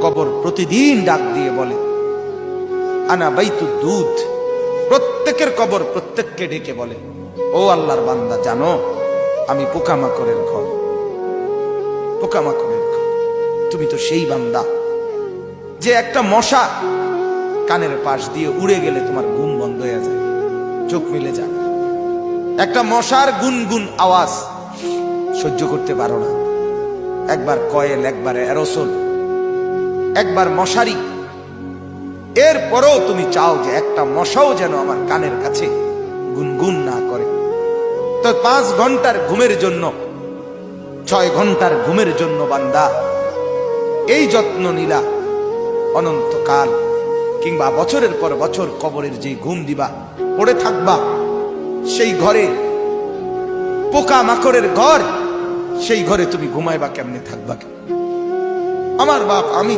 কবর প্রতিদিন ডাক দিয়ে বলে আনা বাইতুদ দুধ। প্রত্যেকের কবর প্রত্যেককে ডেকে বলে, ও আল্লাহর বান্দা, জানো আমি পোকামাকড়ের ঘর, পোকামাকড়ের ঘর। তুমি তো সেই বান্দা যে একটা মশা কানের পাশ দিয়ে উড়ে গেলে তোমার ঘুম বন্ধ হয়ে যায়, চোখ মিলে যায়। একটা মশার গুনগুন আওয়াজ সহ্য করতে পারো না। একবার কয়েল, একবার অ্যারোসোল, একবার মশারি, এরপরেও তুমি চাও যে একটা মশাও যেন আমার কানের কাছে গুনগুন না করে। তো 5 ঘন্টার ঘুমের জন্য, 6 ঘন্টার ঘুমের জন্য বান্দা এই যত্ন নিলা, অনন্তকাল কিংবা বছরের পর বছর কবরের যে ঘুম দিবা, পড়ে থাকবা সেই ঘরে, পোকা মাকড়ের ঘর, সেই ঘরে তুমি ঘুমাইবা কেমনে, থাকবা কেমনে? আমার বাপ, আমি